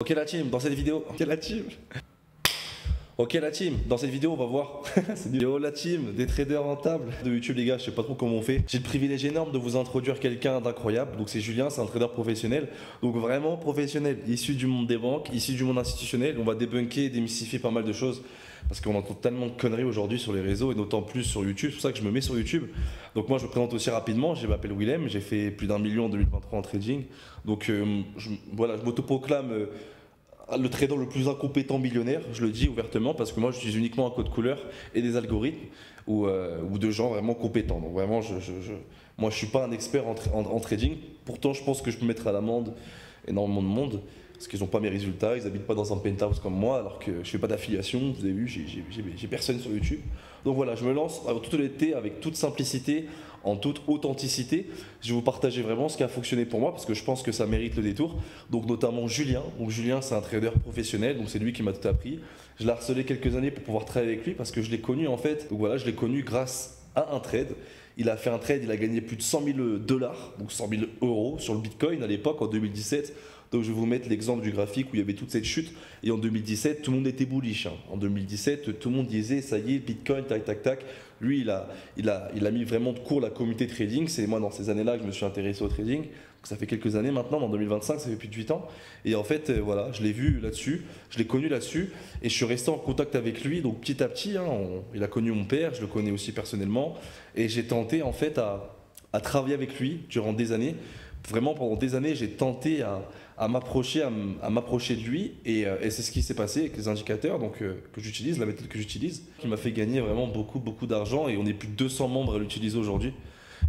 Ok la team, dans cette vidéo, dans cette vidéo on va voir cette vidéo la team des traders rentables de YouTube les gars, je sais pas trop comment on fait. J'ai le privilège énorme de vous introduire quelqu'un d'incroyable. Donc c'est Julien, c'est un trader professionnel. Donc vraiment professionnel, issu du monde des banques, issu du monde institutionnel. On va débunker et démystifier pas mal de choses. Parce qu'on entend tellement de conneries aujourd'hui sur les réseaux et d'autant plus sur YouTube. C'est pour ça que je me mets sur YouTube. Donc moi je me présente aussi rapidement. Je m'appelle Willem, j'ai fait plus d'1 million en 2023 en trading. Donc voilà, je m'autoproclame le trader le plus incompétent millionnaire, je le dis ouvertement, parce que moi j'utilise uniquement un code couleur et des algorithmes ou de gens vraiment compétents. Donc vraiment, moi je suis pas un expert en trading. Pourtant, je pense que je peux mettre à l'amende énormément de monde parce qu'ils n'ont pas mes résultats, ils habitent pas dans un penthouse comme moi, alors que je fais pas d'affiliation. Vous avez vu, j'ai personne sur YouTube. Donc voilà, je me lance avec toute honnêteté, avec toute simplicité, en toute authenticité. Je vais vous partager vraiment ce qui a fonctionné pour moi parce que je pense que ça mérite le détour. Donc notamment Julien. Donc Julien, c'est un trader professionnel, donc c'est lui qui m'a tout appris. Je l'ai harcelé quelques années pour pouvoir travailler avec lui parce que je l'ai connu en fait. Donc voilà, je l'ai connu grâce à un trade. Il a fait un trade, il a gagné plus de 100 000 dollars, donc 100 000 euros sur le Bitcoin à l'époque en 2017. Donc je vais vous mettre l'exemple du graphique où il y avait toute cette chute. Et en 2017, tout le monde était bullish, hein. En 2017, tout le monde disait ça y est, Bitcoin, tac, tac, tac. Lui, il a mis vraiment de court la communauté trading. C'est moi dans ces années-là que je me suis intéressé au trading. Donc, ça fait quelques années maintenant, en 2025, ça fait plus de 8 ans. Et en fait, voilà, je l'ai vu là-dessus, je l'ai connu là-dessus, et je suis resté en contact avec lui. Donc petit à petit, hein, il a connu mon père, je le connais aussi personnellement, et j'ai tenté en fait à travailler avec lui durant des années. Vraiment pendant des années, j'ai tenté à m'approcher de lui, et c'est ce qui s'est passé avec les indicateurs que j'utilise, la méthode que j'utilise, qui m'a fait gagner vraiment beaucoup d'argent, et on est plus de 200 membres à l'utiliser aujourd'hui.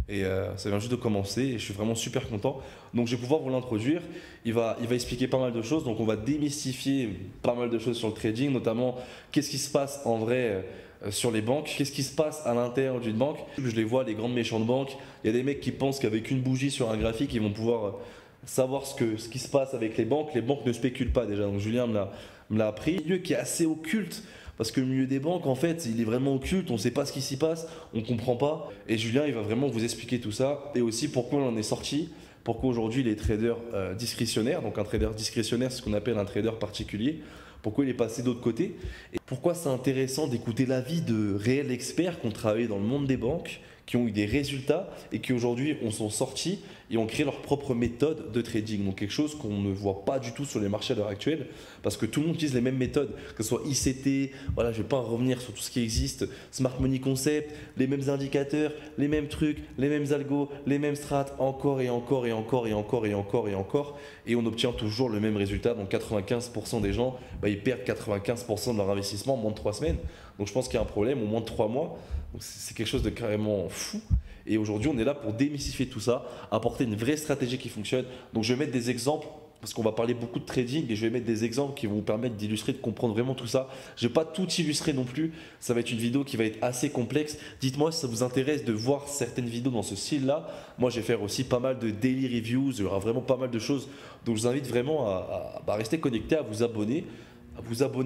Et ça vient juste de commencer et je suis vraiment super content. Donc je vais pouvoir vous l'introduire. Il va expliquer pas mal de choses. Donc on va démystifier pas mal de choses sur le trading, notamment qu'est-ce qui se passe en vrai sur les banques, qu'est-ce qui se passe à l'intérieur d'une banque. Je les vois, les grandes méchantes banques. Il y a des mecs qui pensent qu'avec une bougie sur un graphique, ils vont pouvoir savoir ce qui se passe avec les banques. Les banques ne spéculent pas déjà. Donc Julien me l'a appris. Un milieu qui est assez occulte. Parce que le milieu des banques, en fait, il est vraiment occulte, on ne sait pas ce qui s'y passe, on ne comprend pas. Et Julien, il va vraiment vous expliquer tout ça. Et aussi pourquoi on en est sorti, pourquoi aujourd'hui il est trader discrétionnaire. Donc un trader discrétionnaire, c'est ce qu'on appelle un trader particulier. Pourquoi il est passé d'autre côté. Et pourquoi c'est intéressant d'écouter l'avis de réels experts qui ont travaillé dans le monde des banques, qui ont eu des résultats et qui aujourd'hui sont sortis et ont créé leur propre méthode de trading. Donc quelque chose qu'on ne voit pas du tout sur les marchés à l'heure actuelle parce que tout le monde utilise les mêmes méthodes, que ce soit ICT, voilà, je ne vais pas revenir sur tout ce qui existe, Smart Money Concept, les mêmes indicateurs, les mêmes trucs, les mêmes algos, les mêmes strats, encore et encore et encore et encore et encore et encore, et on obtient toujours le même résultat. Donc 95% des gens, ils perdent 95% de leur investissement en moins de 3 semaines. Donc je pense qu'il y a un problème, au moins de 3 mois. Donc c'est quelque chose de carrément fou. Et aujourd'hui, on est là pour démystifier tout ça, apporter une vraie stratégie qui fonctionne. Donc je vais mettre des exemples, parce qu'on va parler beaucoup de trading, et je vais mettre des exemples qui vont vous permettre d'illustrer, de comprendre vraiment tout ça. Je ne vais pas tout illustrer non plus, ça va être une vidéo qui va être assez complexe. Dites-moi si ça vous intéresse de voir certaines vidéos dans ce style-là. Moi, je vais faire aussi pas mal de daily reviews, il y aura vraiment pas mal de choses. Donc je vous invite vraiment à rester connecté, à vous abonner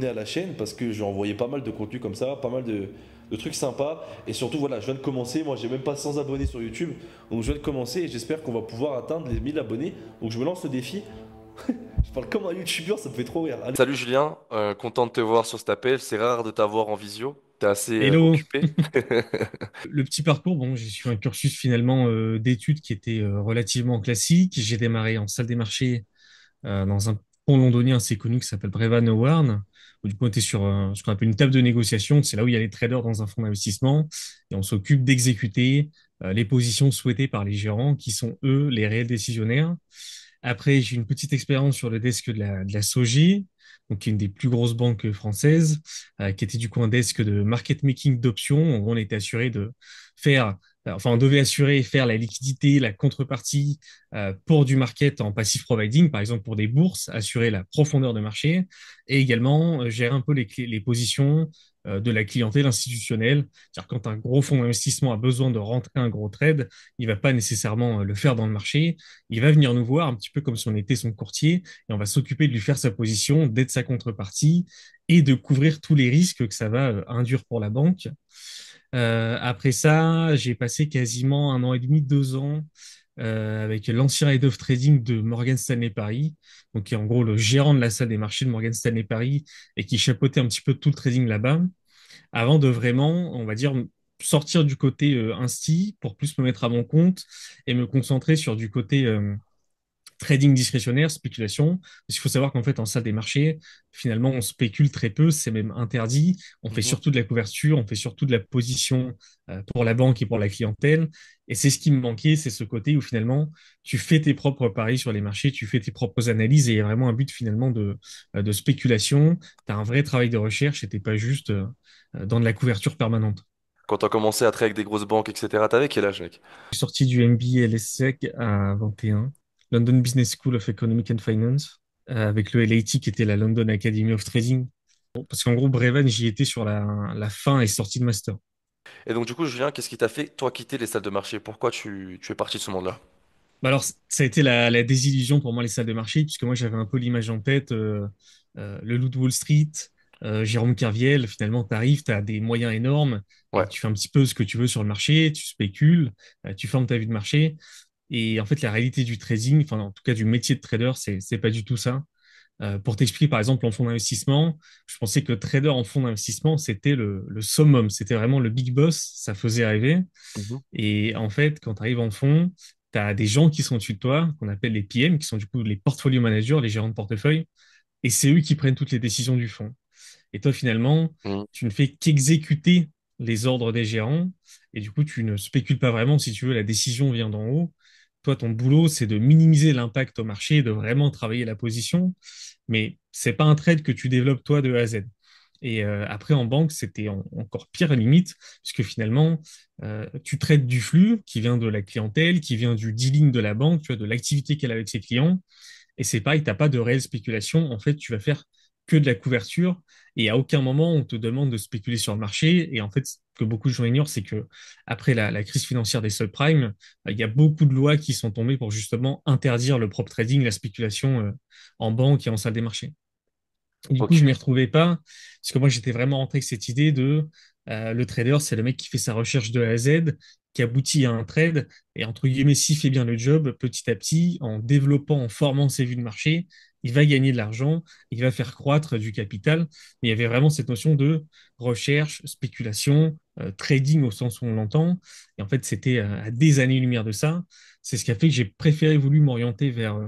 à la chaîne, parce que je vais envoyer pas mal de contenu comme ça, pas mal de trucs sympas. Et surtout, voilà, je viens de commencer. Moi, j'ai même pas 100 abonnés sur YouTube. Donc, je viens de commencer et j'espère qu'on va pouvoir atteindre les 1000 abonnés. Donc, je me lance le défi. Je parle comme un YouTuber, ça me fait trop rire. Allez. Salut Julien, content de te voir sur cet appel. C'est rare de t'avoir en visio. T'es assez Hello. occupé. Le petit parcours, bon, j'ai suivi un cursus finalement d'études qui était relativement classique. J'ai démarré en salle des marchés dans un pont londonien assez connu qui s'appelle Brevan Howard, où du coup on était sur ce qu'on appelle une table de négociation. C'est là où il y a les traders dans un fonds d'investissement et on s'occupe d'exécuter les positions souhaitées par les gérants qui sont eux les réels décisionnaires. Après, j'ai eu une petite expérience sur le desk de la SOGI, donc qui est une des plus grosses banques françaises, qui était du coup un desk de market making d'options. En gros, on était assuré de faire, enfin, on devait assurer et faire la liquidité, la contrepartie pour du market en passive providing, par exemple pour des bourses, assurer la profondeur de marché et également gérer un peu les positions de la clientèle institutionnelle. C'est-à-dire quand un gros fonds d'investissement a besoin de rentrer un gros trade, il va pas nécessairement le faire dans le marché, il va venir nous voir un petit peu comme si on était son courtier et on va s'occuper de lui faire sa position, d'être sa contrepartie et de couvrir tous les risques que ça va induire pour la banque. Après ça, j'ai passé quasiment 1 an et demi, 2 ans avec l'ancien head of trading de Morgan Stanley Paris, donc qui est en gros le gérant de la salle des marchés de Morgan Stanley Paris et qui chapeautait un petit peu tout le trading là-bas, avant de vraiment, on va dire, sortir du côté insti pour plus me mettre à mon compte et me concentrer sur du côté trading discrétionnaire, spéculation. Parce qu'il faut savoir qu'en fait, en salle des marchés, finalement, on spécule très peu, c'est même interdit. On fait Mhm. surtout de la couverture, on fait surtout de la position pour la banque et pour la clientèle. Et c'est ce qui me manquait, c'est ce côté où finalement, tu fais tes propres paris sur les marchés, tu fais tes propres analyses et il y a vraiment un but finalement de spéculation. Tu as un vrai travail de recherche et t'es pas juste dans de la couverture permanente. Quand t'as commencé à travailler avec des grosses banques, etc., t'avais quel âge, mec? Je suis sorti du MBA LSEC à 21, London Business School of Economic and Finance, avec le LAT qui était la London Academy of Trading. Bon, parce qu'en gros, Brevan, j'y étais sur la fin et sortie de master. Et donc, du coup, Julien, qu'est-ce qui t'a fait, toi, quitter les salles de marché? Pourquoi tu es parti de ce monde-là? Bah alors, ça a été la désillusion pour moi, les salles de marché, puisque moi, j'avais un peu l'image en tête, le loup de Wall Street, Jérôme Kerviel, finalement, tu arrives, tu as des moyens énormes, Ouais. tu fais un petit peu ce que tu veux sur le marché, tu spécules, tu formes ta vue de marché. Et en fait, la réalité du trading, enfin, en tout cas du métier de trader, c'est pas du tout ça. Pour t'expliquer, par exemple, en fonds d'investissement, je pensais que trader en fonds d'investissement, c'était le summum, c'était vraiment le big boss, ça faisait rêver. Mhm. Et en fait, quand tu arrives en fonds, tu as des gens qui sont au-dessus de toi, qu'on appelle les PM, qui sont du coup les portfolio managers, les gérants de portefeuille, et c'est eux qui prennent toutes les décisions du fonds. Et toi, finalement, Mhm. tu ne fais qu'exécuter les ordres des gérants. Et du coup, tu ne spécules pas vraiment, si tu veux, la décision vient d'en haut. Toi, ton boulot, c'est de minimiser l'impact au marché, de vraiment travailler la position. Mais c'est pas un trade que tu développes toi de A à Z. Et après, en banque, c'était encore pire limite, puisque finalement, tu traites du flux qui vient de la clientèle, qui vient du dealing de la banque, tu vois, de l'activité qu'elle a avec ses clients. Et c'est pareil, tu n'as pas de réelle spéculation. En fait, tu vas faire que de la couverture et à aucun moment on te demande de spéculer sur le marché. Et en fait, ce que beaucoup de gens ignorent, c'est que après la crise financière des subprimes, il y a beaucoup de lois qui sont tombées pour justement interdire le prop trading, la spéculation en banque et en salle des marchés. Et du coup, je Ok. m'y retrouvais pas, parce que moi, j'étais vraiment rentré avec cette idée de le trader, c'est le mec qui fait sa recherche de A à Z, qui aboutit à un trade, et entre guillemets, s'il fait bien le job, petit à petit, en développant, en formant ses vues de marché, il va gagner de l'argent, il va faire croître du capital. Mais il y avait vraiment cette notion de recherche, spéculation, trading au sens où on l'entend. Et en fait, c'était à des années-lumière de ça. C'est ce qui a fait que j'ai préféré voulu m'orienter vers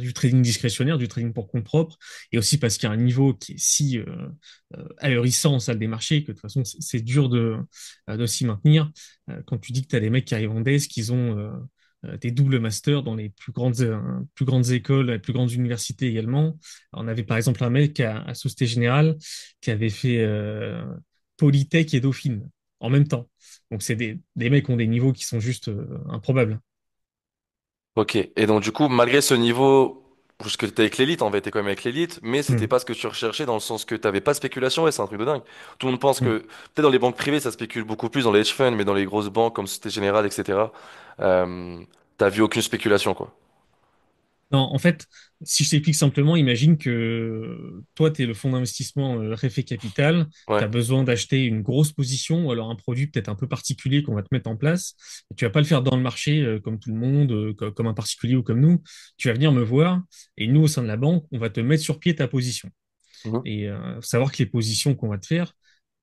du trading discrétionnaire, du trading pour compte propre, et aussi parce qu'il y a un niveau qui est si ahurissant en salle des marchés que de toute façon, c'est dur de s'y maintenir. Quand tu dis que tu as des mecs qui arrivent en desk, qu'ils ont des doubles masters dans les plus grandes écoles, les plus grandes universités également. Alors, on avait par exemple un mec à Société Générale qui avait fait Polytech et Dauphine en même temps. Donc, c'est des mecs qui ont des niveaux qui sont juste improbables. Ok. Et donc, du coup, malgré ce niveau, parce que t'es avec l'élite, en fait, t'es quand même avec l'élite, mais c'était Hmm, pas ce que tu recherchais dans le sens que t'avais pas de spéculation, et c'est un truc de dingue. Tout le monde pense hmm. que, peut-être dans les banques privées, ça spécule beaucoup plus dans les hedge funds, mais dans les grosses banques comme Société Générale, etc., t'as vu aucune spéculation, quoi. Non, en fait, si je t'explique simplement, imagine que toi, tu es le fonds d'investissement Réfé Capital, tu Ouais. as besoin d'acheter une grosse position ou alors un produit peut-être un peu particulier qu'on va te mettre en place. Et tu vas pas le faire dans le marché comme tout le monde, comme un particulier ou comme nous. Tu vas venir me voir et nous, au sein de la banque, on va te mettre sur pied ta position. Mhm. Et savoir que les positions qu'on va te faire,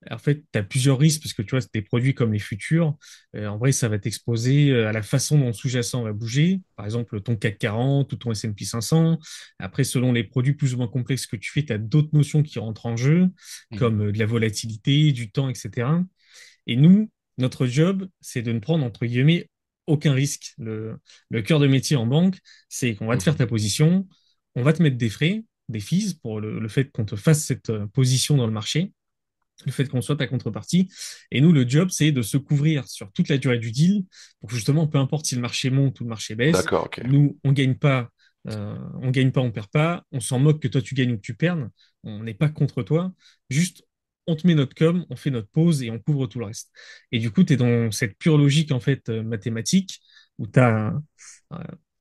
en fait, tu as plusieurs risques parce que tu vois, c'est des produits comme les futurs. En vrai, ça va t'exposer à la façon dont le sous-jacent va bouger. Par exemple, ton CAC 40 ou ton S&P 500. Après, selon les produits plus ou moins complexes que tu fais, tu as d'autres notions qui rentrent en jeu, Mhm. comme de la volatilité, du temps, etc. Et nous, notre job, c'est de ne prendre, entre guillemets, aucun risque. Le cœur de métier en banque, c'est qu'on va te faire Mhm. ta position, on va te mettre des frais, des fees pour le fait qu'on te fasse cette position dans le marché, le fait qu'on soit ta contrepartie. Et nous, le job, c'est de se couvrir sur toute la durée du deal pour que justement, peu importe si le marché monte ou le marché baisse, D'accord, ok. nous, on gagne pas, on perd pas, on s'en moque que toi tu gagnes ou que tu perdes, on n'est pas contre toi, juste on te met notre com, on fait notre pause et on couvre tout le reste. Et du coup, tu es dans cette pure logique en fait mathématique où t'as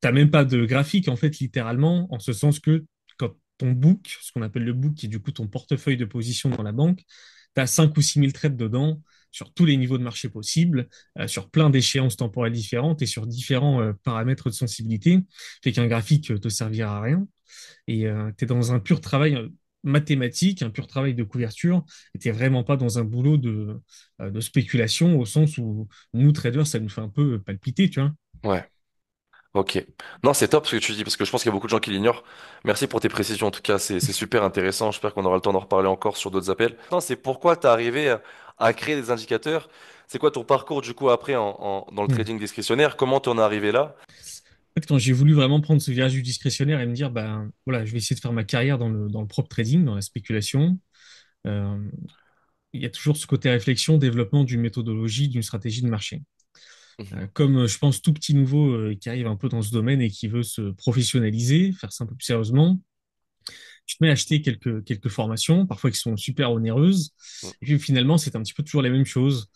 même pas de graphique en fait littéralement, en ce sens que quand ton book, ce qu'on appelle le book, qui est du coup ton portefeuille de position dans la banque, tu as 5 ou 6 000 trades dedans. sur tous les niveaux de marché possibles, sur plein d'échéances temporelles différentes et sur différents paramètres de sensibilité, fait qu'un graphique te servira à rien. Et tu es dans un pur travail mathématique, un pur travail de couverture, et tu vraiment pas dans un boulot de spéculation au sens où nous, traders, ça nous fait un peu palpiter, tu vois. Ouais. Ok. Non, c'est top ce que tu dis, parce que je pense qu'il y a beaucoup de gens qui l'ignorent. Merci pour tes précisions, en tout cas, c'est super intéressant. J'espère qu'on aura le temps d'en reparler encore sur d'autres appels. Non, c'est pourquoi tu es arrivé à créer des indicateurs. C'est quoi ton parcours, du coup, après, dans le Hmm. trading discrétionnaire? Comment tu en es arrivé là? En fait, quand j'ai voulu vraiment prendre ce virage du discrétionnaire et me dire, ben voilà, je vais essayer de faire ma carrière dans le prop trading, dans la spéculation, euh, il y a toujours ce côté réflexion, développement d'une méthodologie, d'une stratégie de marché. Mhm, Comme je pense tout petit nouveau qui arrive un peu dans ce domaine et qui veut se professionnaliser, faire ça un peu plus sérieusement, tu te mets à acheter quelques formations, parfois qui sont super onéreuses. mhm, Et puis finalement, c'est un petit peu toujours la même chose.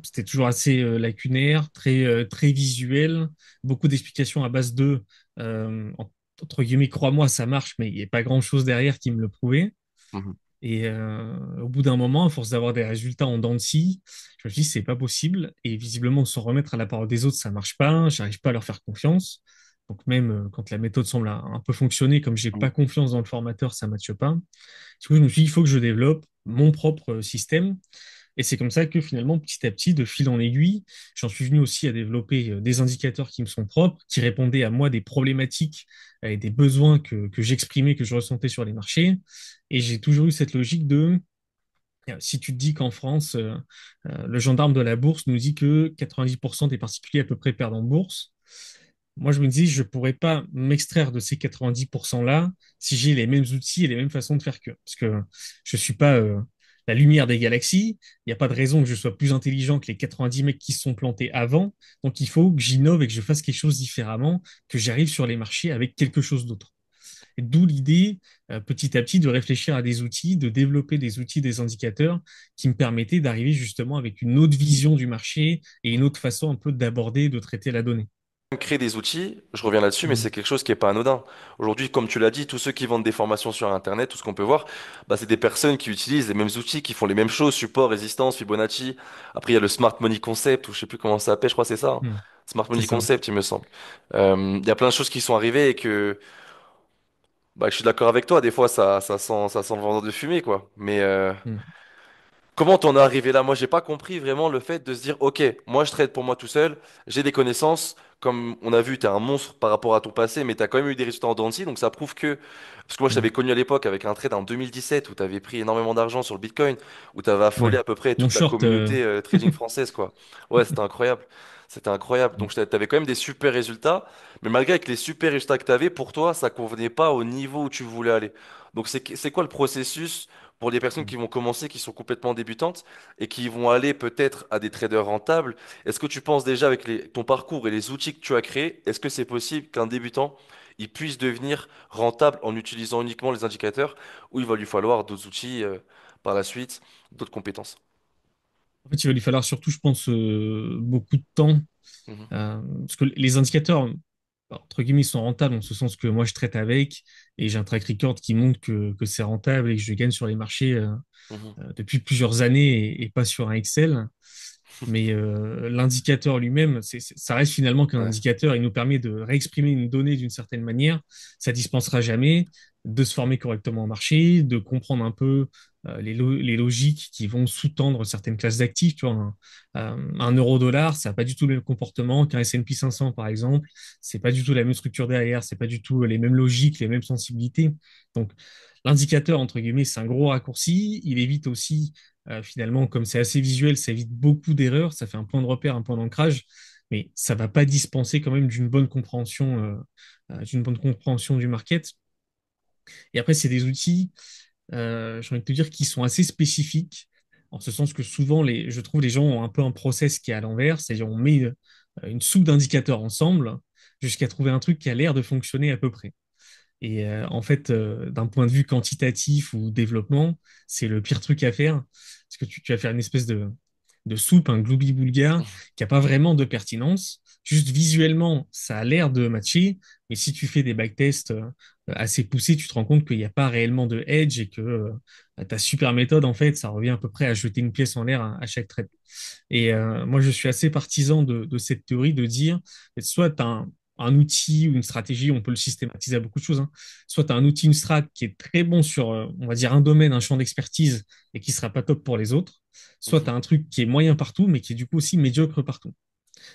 C'était toujours assez lacunaire, très visuel, beaucoup d'explications à base de, entre guillemets, crois-moi, ça marche, mais il n'y a pas grand-chose derrière qui me le prouvait. mhm. Et au bout d'un moment, à force d'avoir des résultats en dents de scie, je me suis dit, c'est pas possible. Et visiblement, s'en remettre à la parole des autres, ça marche pas. J'arrive pas à leur faire confiance. Donc même quand la méthode semble un peu fonctionner, comme j'ai pas confiance dans le formateur, ça matche pas. Du coup, je me suis dit, il faut que je développe mon propre système. Et c'est comme ça que finalement, petit à petit, de fil en aiguille, j'en suis venu aussi à développer des indicateurs qui me sont propres, qui répondaient à moi des problématiques et des besoins que j'exprimais, que je ressentais sur les marchés. Et j'ai toujours eu cette logique de, si tu te dis qu'en France, le gendarme de la bourse nous dit que 90% des particuliers à peu près perdent en bourse, moi, je me dis, je ne pourrais pas m'extraire de ces 90%-là si j'ai les mêmes outils et les mêmes façons de faire qu'eux. Parce que je ne suis pas la lumière des galaxies. Il n'y a pas de raison que je sois plus intelligent que les 90 mecs qui se sont plantés avant. Donc, il faut que j'innove et que je fasse quelque chose différemment, que j'arrive sur les marchés avec quelque chose d'autre. Et d'où l'idée, petit à petit, de réfléchir à des outils, de développer des outils, des indicateurs qui me permettaient d'arriver justement avec une autre vision du marché et une autre façon un peu d'aborder, de traiter la donnée. Créer des outils, je reviens là-dessus, mais Mm. c'est quelque chose qui est pas anodin. Aujourd'hui, comme tu l'as dit, tous ceux qui vendent des formations sur Internet, tout ce qu'on peut voir, bah, c'est des personnes qui utilisent les mêmes outils, qui font les mêmes choses, support, résistance, Fibonacci. Après, il y a le Smart Money Concept, ou je sais plus comment ça s'appelle, je crois que c'est ça, hein. Mm. Smart C'est Money ça. Concept, il me semble. Il y a plein de choses qui sont arrivées et que, bah, je suis d'accord avec toi, des fois, ça sent le vendeur de fumée, quoi. Mais, Mm. comment t'en es arrivé là? Moi, j'ai pas compris vraiment le fait de se dire, ok, moi je trade pour moi tout seul, j'ai des connaissances, comme on a vu, t'es un monstre par rapport à ton passé, mais t'as quand même eu des résultats en dents de scie, donc ça prouve que, parce que moi je Mm. t'avais connu à l'époque avec un trade en 2017 où t'avais pris énormément d'argent sur le Bitcoin, où t'avais affolé Ouais. à peu près Mon toute la short, communauté trading française, quoi. Ouais, c'était incroyable. C'était incroyable. Donc t'avais quand même des super résultats, mais malgré que les super résultats que t'avais, pour toi, ça convenait pas au niveau où tu voulais aller. Donc c'est quoi le processus pour les personnes qui vont commencer, qui sont complètement débutantes et qui vont aller peut-être à des traders rentables? Est-ce que tu penses déjà avec ton parcours et les outils que tu as créés, est-ce que c'est possible qu'un débutant il puisse devenir rentable en utilisant uniquement les indicateurs ou il va lui falloir d'autres outils par la suite, d'autres compétences? en fait, il va lui falloir surtout, je pense, beaucoup de temps. Mhm, Parce que les indicateurs, entre guillemets, sont rentables en ce sens que moi, je traite avec et j'ai un track record qui montre que c'est rentable et que je gagne sur les marchés mhm, depuis plusieurs années et pas sur un Excel. Mais l'indicateur lui-même, ça reste finalement qu'un ouais. indicateur. Il nous permet de réexprimer une donnée d'une certaine manière. Ça dispensera jamais de se former correctement au marché, de comprendre un peu les logiques qui vont sous-tendre certaines classes d'actifs. Tu vois, un euro-dollar, ça n'a pas du tout le même comportement qu'un S&P 500, par exemple. C'est pas du tout la même structure derrière. C'est pas du tout les mêmes logiques, les mêmes sensibilités. Donc, l'indicateur, entre guillemets, c'est un gros raccourci. Il évite aussi finalement, comme c'est assez visuel, ça évite beaucoup d'erreurs, ça fait un point de repère, un point d'ancrage, mais ça ne va pas dispenser quand même d'une bonne compréhension du market. Et après, c'est des outils, j'ai envie de te dire, qui sont assez spécifiques, en ce sens que souvent, je trouve les gens ont un peu un process qui est à l'envers, c'est-à-dire on met une soupe d'indicateurs ensemble jusqu'à trouver un truc qui a l'air de fonctionner à peu près. Et en fait, d'un point de vue quantitatif ou développement, c'est le pire truc à faire. Parce que tu vas faire une espèce de soupe, un gloubi-boulga, qui n'a pas vraiment de pertinence. juste visuellement, ça a l'air de matcher, mais si tu fais des backtests assez poussés, tu te rends compte qu'il n'y a pas réellement de edge et que ta super méthode, en fait, ça revient à peu près à jeter une pièce en l'air à chaque trade. Et moi, je suis assez partisan de cette théorie de dire, soit tu as un outil ou une stratégie, on peut le systématiser à beaucoup de choses, hein. Soit tu as un outil, une strat qui est très bon sur, on va dire, un domaine, un champ d'expertise et qui sera pas top pour les autres. Soit tu Mhm. as un truc qui est moyen partout, mais qui est du coup aussi médiocre partout.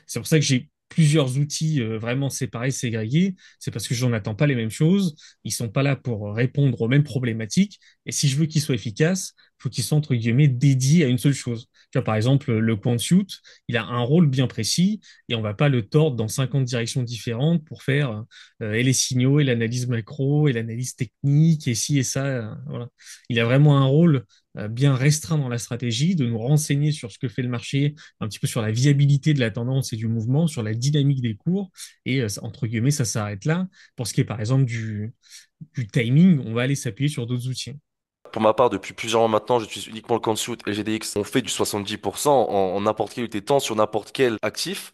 C'est pour ça que j'ai plusieurs outils vraiment séparés, ségrégés. C'est parce que j'en attends pas les mêmes choses. Ils sont pas là pour répondre aux mêmes problématiques. Et si je veux qu'ils soient efficaces, il faut qu'ils soient entre guillemets dédiés à une seule chose. Tu vois, par exemple, le quant shoot, il a un rôle bien précis et on va pas le tordre dans 50 directions différentes pour faire et les signaux et l'analyse macro et l'analyse technique et ci et ça. Voilà. Il a vraiment un rôle bien restreint dans la stratégie, de nous renseigner sur ce que fait le marché, un petit peu sur la viabilité de la tendance et du mouvement, sur la dynamique des cours. Et entre guillemets, ça s'arrête là. Pour ce qui est par exemple du timing, on va aller s'appuyer sur d'autres outils. Pour ma part, depuis plusieurs mois maintenant, j'utilise uniquement le CountShoot et GDX. On fait du 70% en n'importe quel unité de temps sur n'importe quel actif.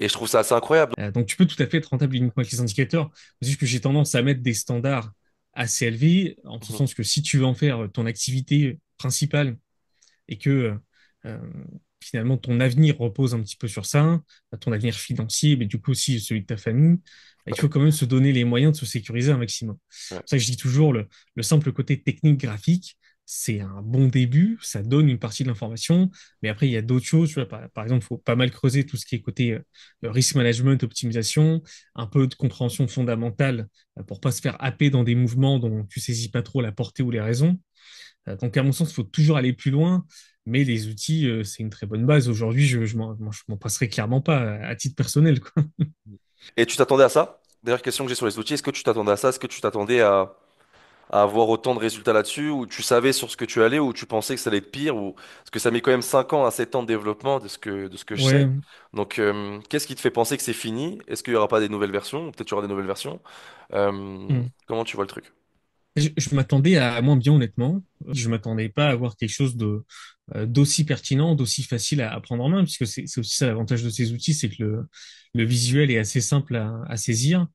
Et je trouve ça assez incroyable. Donc tu peux tout à fait être rentable uniquement avec les indicateurs. C'est juste que j'ai tendance à mettre des standards assez élevés, en ce Mhm. sens que si tu veux en faire ton activité principale et que euh, finalement ton avenir repose un petit peu sur ça, ton avenir financier, mais du coup aussi celui de ta famille, il faut Ouais, quand même se donner les moyens de se sécuriser un maximum. C'est ouais. pour ça que je dis toujours le simple côté technique graphique, c'est un bon début, ça donne une partie de l'information, mais après il y a d'autres choses. Tu vois, par exemple, il faut pas mal creuser tout ce qui est côté risk management, optimisation, un peu de compréhension fondamentale pour pas se faire happer dans des mouvements dont tu saisis pas trop la portée ou les raisons. Donc, à mon sens, il faut toujours aller plus loin, mais les outils, c'est une très bonne base. Aujourd'hui, je m'en passerai clairement pas à titre personnel, quoi. Et tu t'attendais à ça? Dernière question que j'ai sur les outils, est-ce que tu t'attendais à ça? Est-ce que tu t'attendais à avoir autant de résultats là-dessus? Ou tu savais sur ce que tu allais? Ou tu pensais que ça allait être pire? Ou... Parce que ça met quand même 5 ans à 7 ans de développement de ce que je sais. Ouais. Donc, qu'est-ce qui te fait penser que c'est fini? Est-ce qu'il n'y aura pas des nouvelles versions? Peut-être qu'il y aura des nouvelles versions. Hmm. Comment tu vois le truc? Je m'attendais à moins bien, honnêtement. Je m'attendais pas à avoir quelque chose d'aussi pertinent, d'aussi facile à prendre en main, puisque c'est aussi ça l'avantage de ces outils, c'est que le visuel est assez simple à saisir.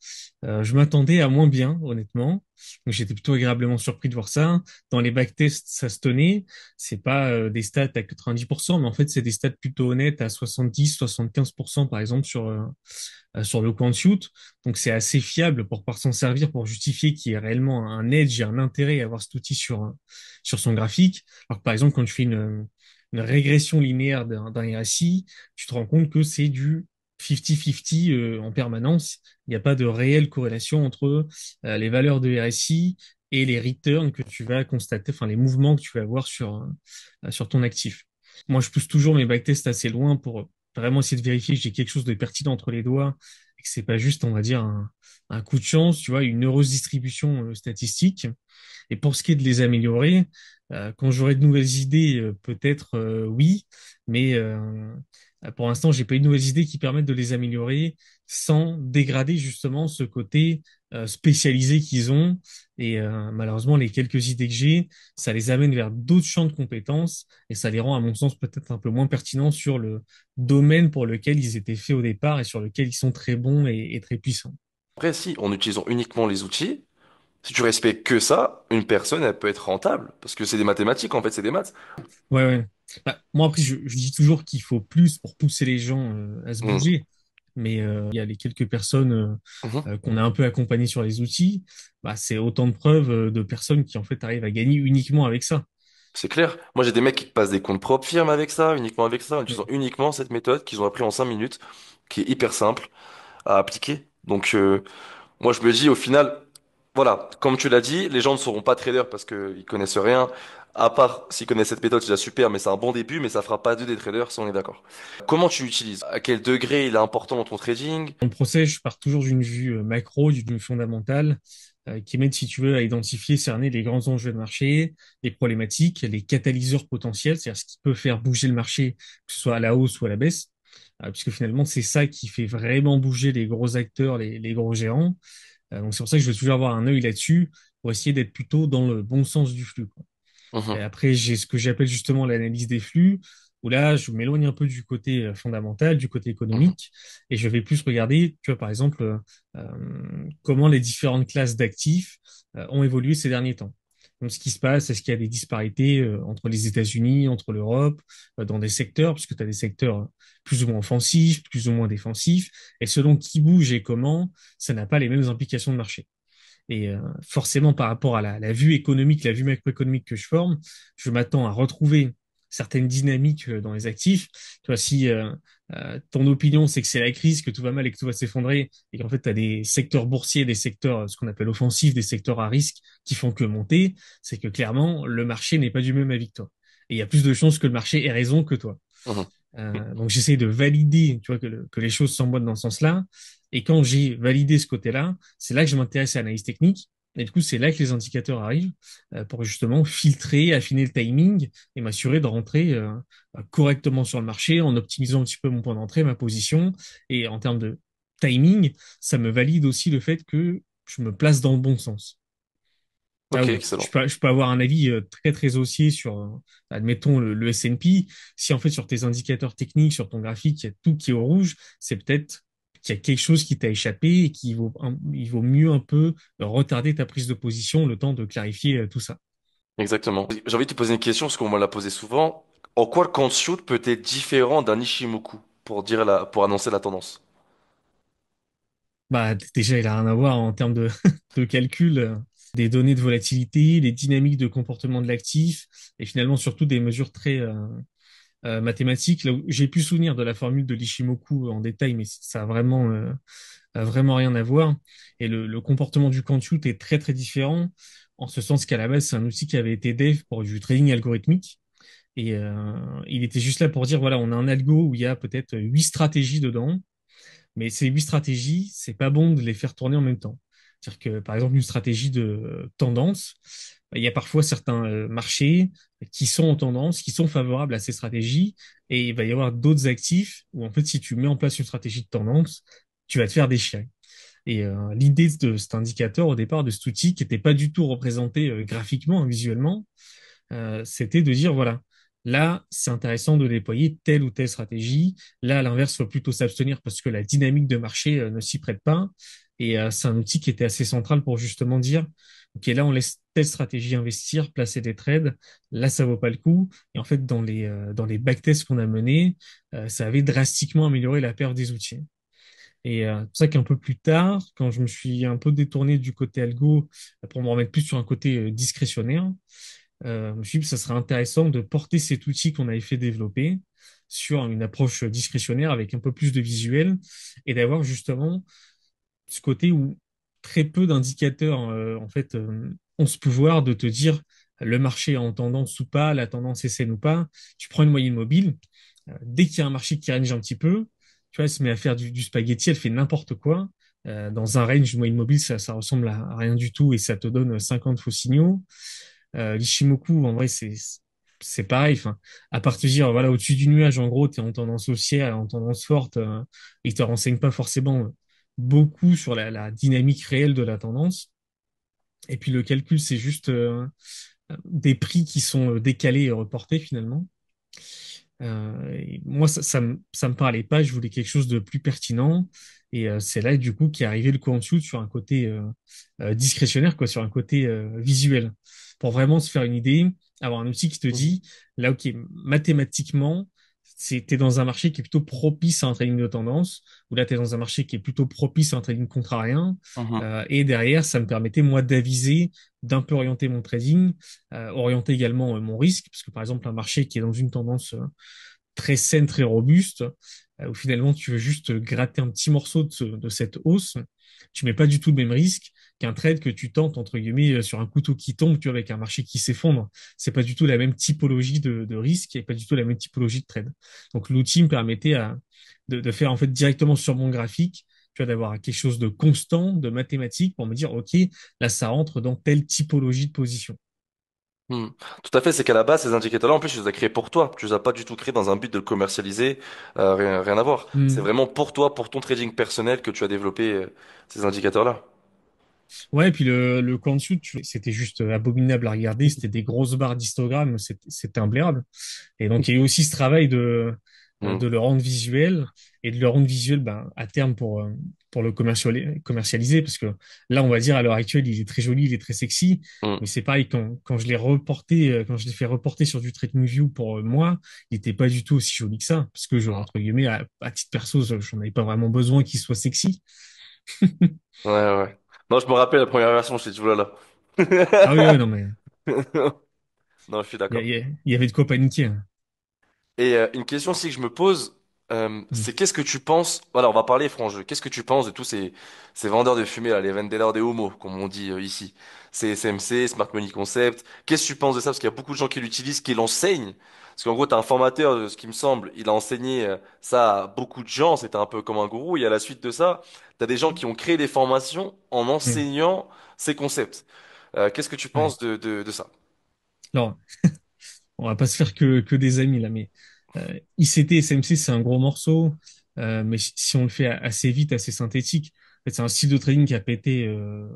Je m'attendais à moins bien, honnêtement. Donc j'étais plutôt agréablement surpris de voir ça. Dans les backtests, ça se tenait. C'est pas des stats à 90%, mais en fait, c'est des stats plutôt honnêtes à 70, 75%, par exemple, sur le quant shoot. Donc c'est assez fiable pour pouvoir s'en servir pour justifier qu'il y ait réellement un edge et un intérêt à avoir cet outil sur son graphique. Alors que par exemple, quand tu fais une régression linéaire d'un RSI, tu te rends compte que c'est du 50-50 en permanence. Il n'y a pas de réelle corrélation entre les valeurs de RSI et les returns que tu vas constater, enfin les mouvements que tu vas avoir sur ton actif. Moi, je pousse toujours mes backtests assez loin pour vraiment essayer de vérifier que j'ai quelque chose de pertinent entre les doigts et que c'est pas juste, on va dire, un coup de chance, tu vois, une heureuse distribution statistique. Et pour ce qui est de les améliorer, quand j'aurai de nouvelles idées, peut-être oui, mais pour l'instant, j'ai pas eu de nouvelles idées qui permettent de les améliorer sans dégrader justement ce côté spécialisé qu'ils ont. Et malheureusement, les quelques idées que j'ai, ça les amène vers d'autres champs de compétences et ça les rend, à mon sens, peut-être un peu moins pertinents sur le domaine pour lequel ils étaient faits au départ et sur lequel ils sont très bons et très puissants. Après, si, en utilisant uniquement les outils, si tu respectes que ça, une personne, elle peut être rentable. Parce que c'est des mathématiques, en fait, c'est des maths. Ouais, ouais. Bah, moi, après, je dis toujours qu'il faut plus pour pousser les gens à se Hmm. bouger. Mais il y a les quelques personnes Mhm. qu'on a un peu accompagnées sur les outils. Bah, c'est autant de preuves de personnes qui, en fait, arrivent à gagner uniquement avec ça. C'est clair. Moi, j'ai des mecs qui te passent des comptes propres firmes avec ça, en utilisant Mm. uniquement cette méthode qu'ils ont appris en 5 minutes, qui est hyper simple à appliquer. Donc, moi, je me dis, au final, voilà, comme tu l'as dit, les gens ne seront pas traders parce qu'ils connaissent rien. À part s'ils connaissent cette méthode, c'est déjà super, mais c'est un bon début, mais ça fera pas d'eux des traders, si on est d'accord. Comment tu l'utilises? À quel degré il est important dans ton trading? Dans le procès, je pars toujours d'une vue macro, d'une vue fondamentale, qui m'aide, si tu veux, à identifier, cerner les grands enjeux de marché, les problématiques, les catalyseurs potentiels, c'est-à-dire ce qui peut faire bouger le marché, que ce soit à la hausse ou à la baisse, puisque finalement, c'est ça qui fait vraiment bouger les gros acteurs, les gros géants. Donc c'est pour ça que je veux toujours avoir un œil là-dessus pour essayer d'être plutôt dans le bon sens du flux, quoi. Et Mhm. après, j'ai ce que j'appelle justement l'analyse des flux. où là, je m'éloigne un peu du côté fondamental, du côté Mhm. économique, et je vais plus regarder, tu vois, par exemple, comment les différentes classes d'actifs ont évolué ces derniers temps. Donc, ce qui se passe, est-ce qu'il y a des disparités entre les États-Unis, entre l'Europe, dans des secteurs, puisque tu as des secteurs plus ou moins offensifs, plus ou moins défensifs, et selon qui bouge et comment, ça n'a pas les mêmes implications de marché. Et forcément, par rapport à la vue économique, la vue macroéconomique que je forme, je m'attends à retrouver certaines dynamiques dans les actifs. Tu vois, si ton opinion, c'est que c'est la crise, que tout va mal et que tout va s'effondrer, et qu'en fait, tu as des secteurs boursiers, des secteurs, ce qu'on appelle offensifs, des secteurs à risque qui font que monter, c'est que clairement, le marché n'est pas du même avis que toi. Et il y a plus de chances que le marché ait raison que toi. Mhm. Donc j'essaie de valider, tu vois, que les choses s'emboîtent dans ce sens-là. Et quand j'ai validé ce côté-là, c'est là que je m'intéresse à l'analyse technique. Et du coup, c'est là que les indicateurs arrivent pour justement filtrer, affiner le timing et m'assurer de rentrer correctement sur le marché en optimisant un petit peu mon point d'entrée, ma position. Et en termes de timing, ça me valide aussi le fait que je me place dans le bon sens. Là Ok, où excellent. je peux avoir un avis très très haussier sur, admettons, le S&P. Si en fait sur tes indicateurs techniques, sur ton graphique, il y a tout qui est au rouge, c'est peut-être qu'il y a quelque chose qui t'a échappé et il vaut mieux un peu retarder ta prise de position, le temps de clarifier tout ça. Exactement. J'ai envie de te poser une question parce qu'on me l'a posé souvent. En quoi le count shoot peut être différent d'un Ishimoku pour annoncer la tendance? Bah, déjà, il a rien à voir en termes de, de calcul, des données de volatilité, les dynamiques de comportement de l'actif et finalement surtout des mesures très mathématiques. Là où j'ai pu souvenir de la formule de l'Ishimoku en détail, mais ça a vraiment rien à voir. Et le comportement du quant-shoot est très très différent, en ce sens qu'à la base, c'est un outil qui avait été dev pour du trading algorithmique. Et il était juste là pour dire, voilà, on a un algo où il y a peut-être 8 stratégies dedans, mais ces 8 stratégies, c'est pas bon de les faire tourner en même temps. C'est-à-dire que, par exemple, une stratégie de tendance, il y a parfois certains marchés qui sont en tendance, qui sont favorables à ces stratégies, et il va y avoir d'autres actifs où, en fait, si tu mets en place une stratégie de tendance, tu vas te faire déchirer. Et l'idée de cet indicateur, au départ, de cet outil, qui n'était pas du tout représenté graphiquement, hein, visuellement, c'était de dire, voilà, là, c'est intéressant de déployer telle ou telle stratégie. Là, à l'inverse, il faut plutôt s'abstenir parce que la dynamique de marché ne s'y prête pas. Et c'est un outil qui était assez central pour justement dire, OK, là, on laisse telle stratégie investir, placer des trades. Là, ça vaut pas le coup. Et en fait, dans les backtests qu'on a menés, ça avait drastiquement amélioré la perte des outils. Et c'est pour ça qu'un peu plus tard, quand je me suis un peu détourné du côté algo pour me remettre plus sur un côté discrétionnaire, je me suis dit que ça serait intéressant de porter cet outil qu'on avait fait développer sur une approche discrétionnaire avec un peu plus de visuel et d'avoir justement ce côté où très peu d'indicateurs en fait ont ce pouvoir de te dire le marché est en tendance ou pas, la tendance est saine ou pas. Tu prends une moyenne mobile, dès qu'il y a un marché qui range un petit peu, tu vois, elle se met à faire du spaghetti, elle fait n'importe quoi. Dans un range, une moyenne mobile, ça ressemble à rien du tout et ça te donne 50 faux signaux. L'Ishimoku, en vrai, c'est pareil. Enfin, à partir, voilà, au-dessus du nuage, en gros, tu es en tendance haussière, en tendance forte, et il te renseigne pas forcément beaucoup sur la dynamique réelle de la tendance. Et puis le calcul, c'est juste des prix qui sont décalés et reportés finalement. Et moi, ça me parlait pas. Je voulais quelque chose de plus pertinent. Et c'est là, du coup, qu'est arrivé le coup-en-dessous sur un côté discrétionnaire, quoi, sur un côté visuel. Pour vraiment se faire une idée, avoir un outil qui te Mhm. dit, là, OK, mathématiquement, t'es dans un marché qui est plutôt propice à un trading de tendance, ou là, t'es dans un marché qui est plutôt propice à un trading contrarien. Mhm. Et derrière, ça me permettait, moi, d'aviser, d'un peu orienter mon trading, orienter également mon risque, parce que par exemple, un marché qui est dans une tendance très saine, très robuste, où finalement tu veux juste gratter un petit morceau de cette hausse, tu mets pas du tout le même risque qu'un trade que tu tentes, entre guillemets, sur un couteau qui tombe, tu vois, avec un marché qui s'effondre. C'est pas du tout la même typologie de risque et pas du tout la même typologie de trade. Donc l'outil me permettait de faire en fait directement sur mon graphique, tu vois, d'avoir quelque chose de constant, de mathématique pour me dire, OK, là ça rentre dans telle typologie de position. Hmm. Tout à fait, c'est qu'à la base, ces indicateurs-là, en plus, tu les as créés pour toi. Tu les as pas du tout créés dans un but de le commercialiser. Rien à voir. C'est Hmm. vraiment pour toi, pour ton trading personnel que tu as développé ces indicateurs-là. Ouais, et puis le camp de shoot, c'était juste abominable à regarder. C'était des grosses barres d'histogrammes, c'était imblairable. Et donc, il y a eu aussi ce travail Hmm. de le rendre visuel et de le rendre visuel ben, à terme pour le commercialiser. Parce que là, on va dire, à l'heure actuelle, il est très joli, il est très sexy. Hmm. Mais c'est pareil, quand je l'ai reporté, quand je l'ai fait reporter sur du TradingView pour moi, il n'était pas du tout aussi joli que ça. Parce que, entre guillemets, à titre perso, j'en avais pas vraiment besoin qu'il soit sexy. Ouais, ouais. Non, je me rappelle la première version, je t'ai dit, oulala. Ah oui, oui, non, mais Non, je suis d'accord. il y avait de quoi paniquer, hein. Et une question aussi que je me pose, Mm. c'est qu'est-ce que tu penses, voilà, on va parler franc jeu, qu'est-ce que tu penses de tous ces vendeurs de fumée, là, les vendeurs de homo, comme on dit ici, c'est CMC, Smart Money Concept, qu'est-ce que tu penses de ça? Parce qu'il y a beaucoup de gens qui l'utilisent, qui l'enseignent, parce qu'en gros, t'as un formateur, de ce qui me semble, il a enseigné ça à beaucoup de gens, c'était un peu comme un gourou, et à la suite de ça, t'as des gens qui ont créé des formations en Mm. enseignant ces concepts. Qu'est-ce que tu Ouais. penses de ça? Alors, on va pas se faire que des amis là, mais ICT SMC, c'est un gros morceau, mais si on le fait assez vite, assez synthétique, en fait, c'est un style de trading qui a pété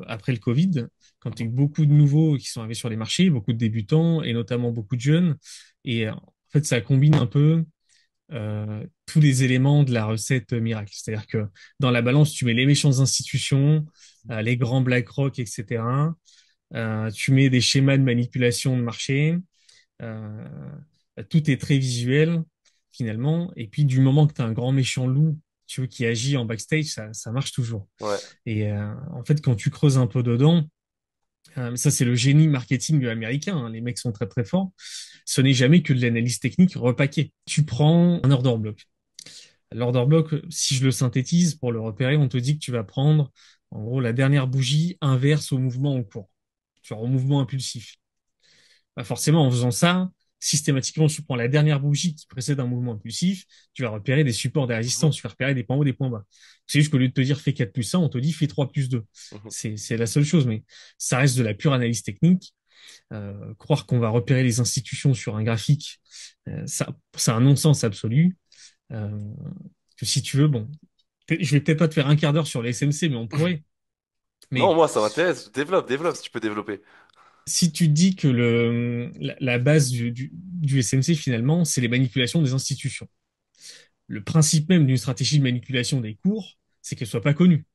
après le Covid, quand il y a eu beaucoup de nouveaux qui sont arrivés sur les marchés, beaucoup de débutants et notamment beaucoup de jeunes. Et en fait, ça combine un peu tous les éléments de la recette miracle. C'est-à-dire que dans la balance, tu mets les méchantes institutions, les grands BlackRock, etc. Tu mets des schémas de manipulation de marché. Euh, Tout est très visuel finalement. Et puis du moment que tu as un grand méchant loup, tu vois, qui agit en backstage, ça marche toujours. Ouais. Et en fait, quand tu creuses un peu dedans, ça c'est le génie marketing américain, hein, les mecs sont très très forts. Ce n'est jamais que de l'analyse technique repaquée. Tu prends un order block. L'order block, si je le synthétise pour le repérer, on te dit que tu vas prendre en gros la dernière bougie inverse au mouvement en cours, genre au mouvement impulsif. Bah forcément, en faisant ça, systématiquement, tu prends la dernière bougie qui précède un mouvement impulsif, tu vas repérer des supports, des Mhm, résistances, tu vas repérer des points hauts, des points bas. C'est juste qu'au lieu de te dire fais 4 plus 1, on te dit fais 3 plus 2. mhm. C'est la seule chose, mais ça reste de la pure analyse technique. Croire qu'on va repérer les institutions sur un graphique, ça, c'est un non-sens absolu. Euh, que si tu veux, bon, je vais peut-être pas te faire un quart d'heure sur les SMC, mais on pourrait. Non, Mais moi, ça m'intéresse. Développe, développe si tu peux développer. si tu dis que la base du SMC, finalement, c'est les manipulations des institutions. Le principe même d'une stratégie de manipulation des cours, c'est qu'elle soit pas connue.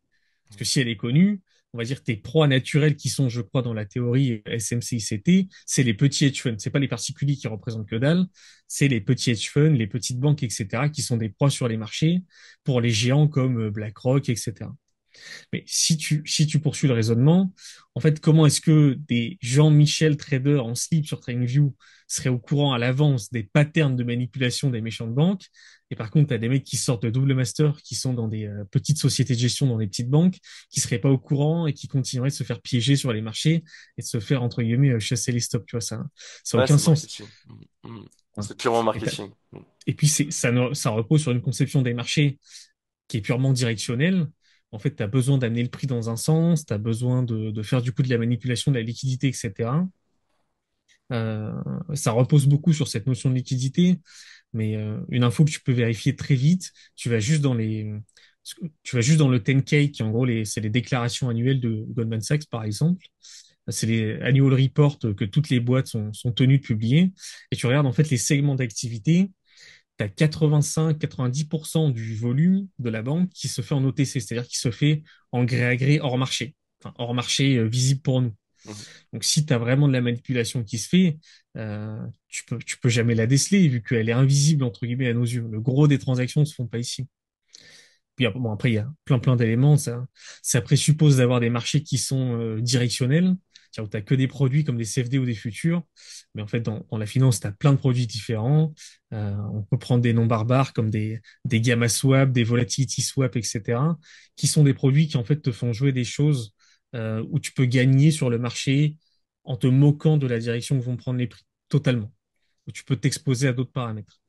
Parce que si elle est connue, on va dire tes proies naturelles qui sont, je crois, dans la théorie SMC-ICT, c'est les petits hedge funds. C'est pas les particuliers qui représentent que dalle, c'est les petits hedge funds, les petites banques, etc., qui sont des proies sur les marchés pour les géants comme BlackRock, etc. Mais si tu poursuis le raisonnement, en fait, comment est-ce que des Jean-Michel traders en slip sur TradingView seraient au courant à l'avance des patterns de manipulation des méchantes banques? Et par contre, tu as des mecs qui sortent de double master, qui sont dans des petites sociétés de gestion, dans des petites banques, qui seraient pas au courant et qui continueraient de se faire piéger sur les marchés et de se faire, entre guillemets, chasser les stops. Tu vois, ça a Ouais, aucun c'est sens. marketing. Mhm, mhm. Hein. C'est purement Et, marketing. Mhm. et puis, ça repose sur une conception des marchés qui est purement directionnel. En fait, tu as besoin d'amener le prix dans un sens, tu as besoin de faire du coup de la manipulation de la liquidité, etc. Euh, Ça repose beaucoup sur cette notion de liquidité, mais une info que tu peux vérifier très vite, tu vas juste dans le 10K, qui en gros, c'est les déclarations annuelles de Goldman Sachs, par exemple. C'est les annual reports que toutes les boîtes sont tenues de publier. Et tu regardes en fait les segments d'activité, tu as 85-90% du volume de la banque qui se fait en OTC, c'est-à-dire qui se fait en gré à gré hors marché, enfin, hors marché visible pour nous. Mhm. Donc si tu as vraiment de la manipulation qui se fait, tu peux jamais la déceler vu qu'elle est invisible entre guillemets à nos yeux. Le gros des transactions ne se font pas ici. Puis bon, après, il y a plein d'éléments. Ça présuppose d'avoir des marchés qui sont directionnels, c'est-à-dire où tu n'as que des produits comme des CFD ou des futurs. Mais en fait, dans la finance, tu as plein de produits différents. On peut prendre des noms barbares comme des gamma swap, des volatility swap, etc., qui sont des produits qui en fait te font jouer des choses où tu peux gagner sur le marché en te moquant de la direction que vont prendre les prix, totalement. Où tu peux t'exposer à d'autres paramètres.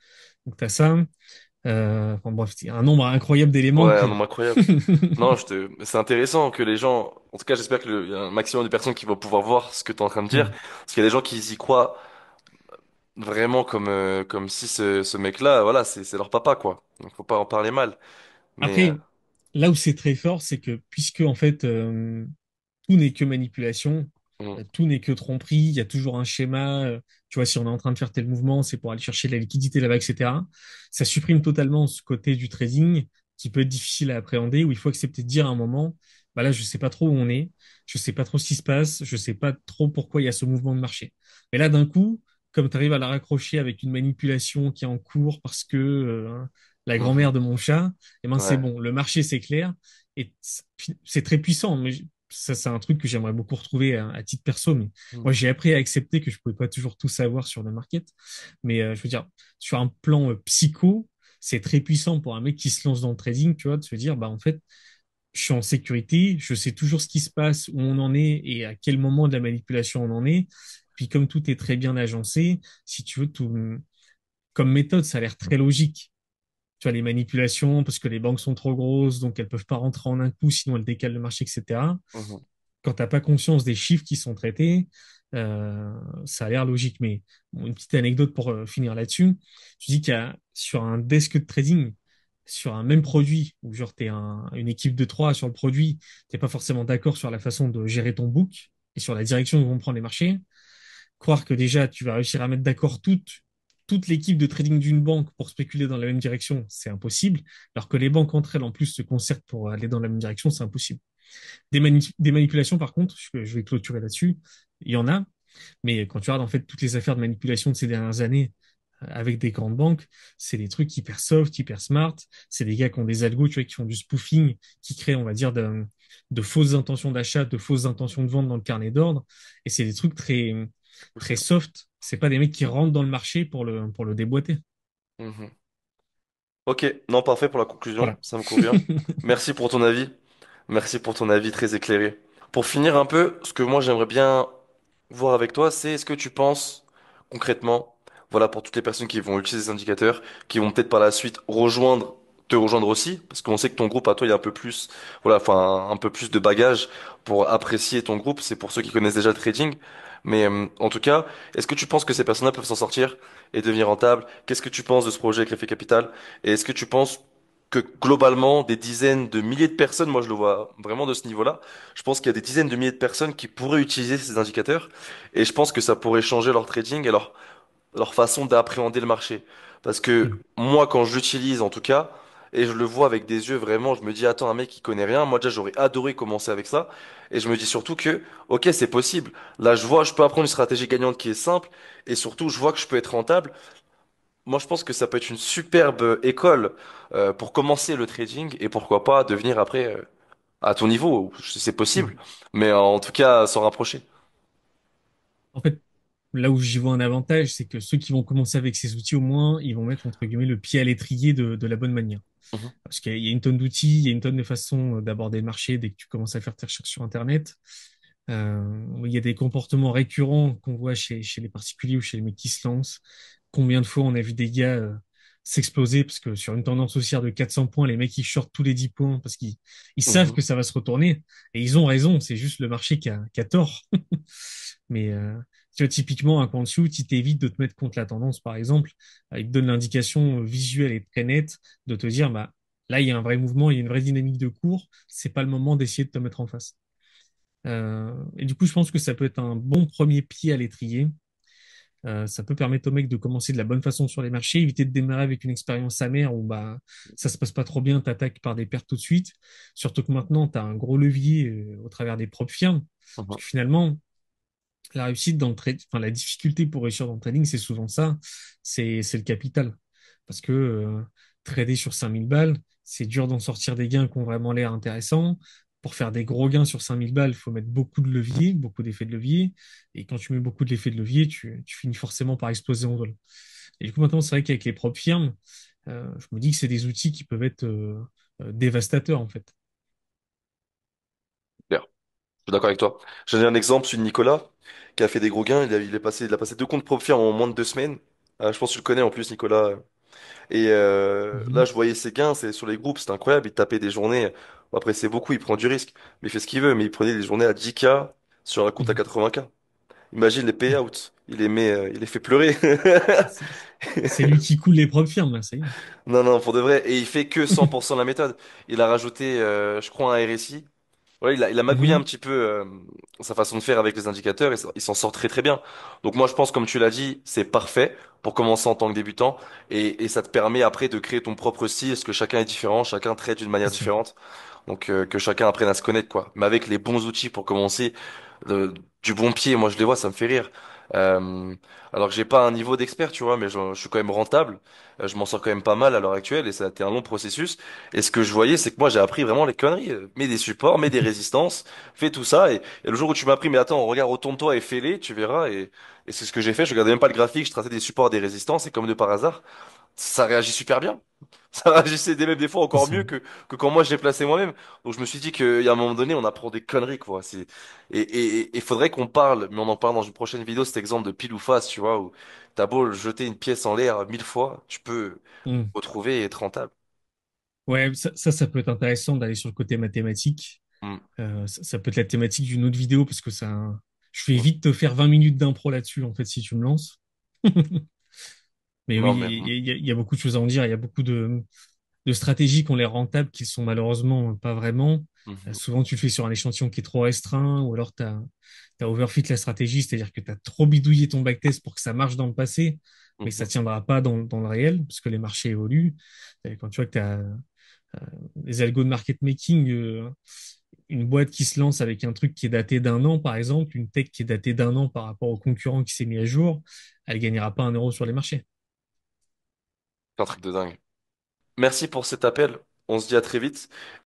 Donc, tu as ça. Enfin bref, il y a un nombre incroyable d'éléments Ouais, un que. nombre incroyable. Non, c'est intéressant que les gens, en tout cas, j'espère il y a un maximum de personnes qui vont pouvoir voir ce que tu es en train de dire. Hmm. Parce qu'il y a des gens qui y croient vraiment comme si ce mec-là, voilà, c'est leur papa, quoi. Donc, faut pas en parler mal. Mais, Après, là où c'est très fort, c'est que puisque en fait, tout n'est que manipulation, Mhm. tout n'est que tromperie, il y a toujours un schéma. Tu vois, si on est en train de faire tel mouvement, c'est pour aller chercher de la liquidité là-bas, etc. Ça supprime totalement ce côté du trading qui peut être difficile à appréhender, où il faut accepter de dire à un moment, bah là, je sais pas trop où on est, je sais pas trop ce qui se passe, je sais pas trop pourquoi il y a ce mouvement de marché. Mais là, d'un coup, comme tu arrives à la raccrocher avec une manipulation qui est en cours parce que la Mhm. grand-mère de mon chat, eh ben c'est Ouais. bon, le marché c'est clair et c'est très puissant. Mais ça, c'est un truc que j'aimerais beaucoup retrouver à titre perso. Mais moi, Mhm. j'ai appris à accepter que je pouvais pas toujours tout savoir sur le market. Mais je veux dire, sur un plan psycho, c'est très puissant pour un mec qui se lance dans le trading, tu vois, de se dire, bah en fait, je suis en sécurité, je sais toujours ce qui se passe, où on en est et à quel moment de la manipulation on en est. Puis comme tout est très bien agencé, si tu veux, tout, comme méthode, ça a l'air très logique. Tu vois, les manipulations, parce que les banques sont trop grosses, donc elles peuvent pas rentrer en un coup, sinon elles décalent le marché, etc. Mhm. Quand t'as pas conscience des chiffres qui sont traités, euh, ça a l'air logique. Mais bon, une petite anecdote pour finir là-dessus. Tu dis qu'il y a sur un desk de trading, sur un même produit, où genre une équipe de trois sur le produit, t'es pas forcément d'accord sur la façon de gérer ton book et sur la direction où vont prendre les marchés. Croire que déjà tu vas réussir à mettre d'accord toute l'équipe de trading d'une banque pour spéculer dans la même direction, c'est impossible. Alors que les banques entre elles en plus se concertent pour aller dans la même direction, c'est impossible. Des manipulations, par contre, je vais clôturer là-dessus. Il y en a, mais quand tu regardes en fait toutes les affaires de manipulation de ces dernières années avec des grandes banques, c'est des trucs hyper soft, hyper smart. C'est des gars qui ont des algos, tu vois, qui font du spoofing, qui créent, on va dire, de fausses intentions d'achat, de fausses intentions de vente dans le carnet d'ordre. Et c'est des trucs très Poussé. soft. C'est pas des mecs qui rentrent dans le marché pour le déboîter. Mhm. Ok, non, parfait pour la conclusion, Voilà. ça me convient. Merci pour ton avis. Merci pour ton avis très éclairé. Pour finir un peu, ce que moi j'aimerais bien voir avec toi, c'est est-ce que tu penses concrètement, voilà, pour toutes les personnes qui vont utiliser ces indicateurs, qui vont peut-être par la suite te rejoindre aussi, parce qu'on sait que ton groupe à toi, il y a un peu plus, voilà, enfin, un peu plus de bagages pour apprécier ton groupe, c'est pour ceux qui connaissent déjà le trading. Mais en tout cas, est-ce que tu penses que ces personnes-là peuvent s'en sortir et devenir rentables? Qu'est-ce que tu penses de ce projet avec l'effet capital? Et est-ce que tu penses que globalement, des dizaines de milliers de personnes, moi je le vois vraiment de ce niveau-là, je pense qu'il y a des dizaines de milliers de personnes qui pourraient utiliser ces indicateurs et je pense que ça pourrait changer leur trading et leur façon d'appréhender le marché. Parce que Mhm. moi, quand je l'utilise en tout cas, et je le vois avec des yeux vraiment, je me dis, attends, un mec qui connaît rien, moi déjà j'aurais adoré commencer avec ça. Et je me dis surtout que, ok, c'est possible. Là, je vois, je peux apprendre une stratégie gagnante qui est simple et surtout, je vois que je peux être rentable. Moi, je pense que ça peut être une superbe école pour commencer le trading et pourquoi pas devenir après à ton niveau. C'est possible, Mhm. mais en tout cas, s'en rapprocher. En fait, là où j'y vois un avantage, c'est que ceux qui vont commencer avec ces outils, au moins, ils vont mettre, entre guillemets, le pied à l'étrier de la bonne manière. Mhm, Parce qu'il y a une tonne d'outils, il y a une tonne de façons d'aborder le marché dès que tu commences à faire tes recherches sur Internet. Il y a des comportements récurrents qu'on voit chez les particuliers ou chez les mecs qui se lancent. Combien de fois on a vu des gars s'exploser parce que sur une tendance haussière de 400 points, les mecs ils shortent tous les 10 points parce qu'ils savent mhm, que ça va se retourner et ils ont raison, c'est juste le marché qui a tort. Mais tu vois, typiquement, un quant shoot, il t'évite de te mettre contre la tendance, par exemple. Il te donne l'indication visuelle et très nette de te dire, bah, là, il y a un vrai mouvement, il y a une vraie dynamique de cours. C'est pas le moment d'essayer de te mettre en face. Et du coup, je pense que ça peut être un bon premier pied à l'étrier. Ça peut permettre au mec de commencer de la bonne façon sur les marchés, éviter de démarrer avec une expérience amère où bah ça se passe pas trop bien, t'attaques par des pertes tout de suite. Surtout que maintenant, tu as un gros levier au travers des propres firmes. Parce mhm. que finalement, la réussite dans le trading, enfin la difficulté pour réussir dans le trading, c'est souvent ça, c'est le capital. Parce que trader sur 5000 balles, c'est dur d'en sortir des gains qui ont vraiment l'air intéressants. Pour faire des gros gains sur 5000 balles, il faut mettre beaucoup de levier, beaucoup d'effets de levier. Et quand tu mets beaucoup d'effets de levier, tu finis forcément par exploser en vol. Et du coup, maintenant, c'est vrai qu'avec les propres firmes, je me dis que c'est des outils qui peuvent être dévastateurs, en fait. Super. Je suis d'accord avec toi. J'ai un exemple, celui de Nicolas, qui a fait des gros gains. Il a passé deux comptes propres en moins de 2 semaines. Je pense que tu le connais en plus, Nicolas. Et là, Mhm. je voyais ses gains, c'est sur les groupes, c'était incroyable. Il tapait des journées. Bon, après, c'est beaucoup, il prend du risque. Mais il fait ce qu'il veut. Mais il prenait des journées à 10K sur un compte à Mhm. 80K. Imagine les payouts. Il les fait pleurer. C'est c'est lui qui coule les propres firmes, là, ça y est. Non, non, pour de vrai. Et il fait que 100% la méthode. Il a rajouté, je crois, un RSI. Ouais, il a magouillé un Mhm. petit peu sa façon de faire avec les indicateurs et il s'en sort très très bien. Donc moi je pense comme tu l'as dit, c'est parfait pour commencer en tant que débutant et ça te permet après de créer ton propre style parce que chacun est différent, chacun traite d'une manière C'est sûr. différente. Donc que chacun apprenne à se connaître quoi. Mais avec les bons outils pour commencer euh, du bon pied, moi je les vois, ça me fait rire. Euh, alors que j'ai pas un niveau d'expert, tu vois, mais je suis quand même rentable. Je m'en sors quand même pas mal à l'heure actuelle et ça a été un long processus. Et ce que je voyais, c'est que moi j'ai appris vraiment les conneries. Mets des supports, mets des résistances, fais tout ça. Et le jour où tu m'as appris, mais attends, regarde, retourne-toi et fais-les, tu verras. Et c'est ce que j'ai fait. Je regardais même pas le graphique, je traçais des supports, des résistances et comme de par hasard, ça réagit super bien. Ça réagissait même des fois C'est encore ça. mieux que quand moi je l'ai placé moi-même. Donc je me suis dit qu'il y a un moment donné, on apprend des conneries, quoi. Et faudrait qu'on parle, mais on en parle dans une prochaine vidéo, cet exemple de pile ou face, tu vois, où t'as beau jeter une pièce en l'air 1000 fois, tu peux Mhm. retrouver et être rentable. Ouais, ça peut être intéressant d'aller sur le côté mathématique. Hmm. Ça peut être la thématique d'une autre vidéo parce que ça, je vais Hmm. vite te faire 20 minutes d'impro là-dessus, en fait, si tu me lances. Mais oui, Non, mais il y a beaucoup de choses à en dire. Il y a beaucoup de stratégies qui ont l'air rentables, qui sont malheureusement pas vraiment. mhm, Souvent, tu le fais sur un échantillon qui est trop restreint, ou alors tu as overfit la stratégie, c'est-à-dire que tu as trop bidouillé ton backtest pour que ça marche dans le passé, mais ça mhm. tiendra pas dans le réel, parce que les marchés évoluent. Et quand tu vois que tu as les algos de market making, une boîte qui se lance avec un truc qui est daté d'un an, par exemple, une tech qui est datée d'un an par rapport au concurrent qui s'est mis à jour, elle gagnera pas un euro sur les marchés. C'est un truc de dingue. Merci pour cet appel. On se dit à très vite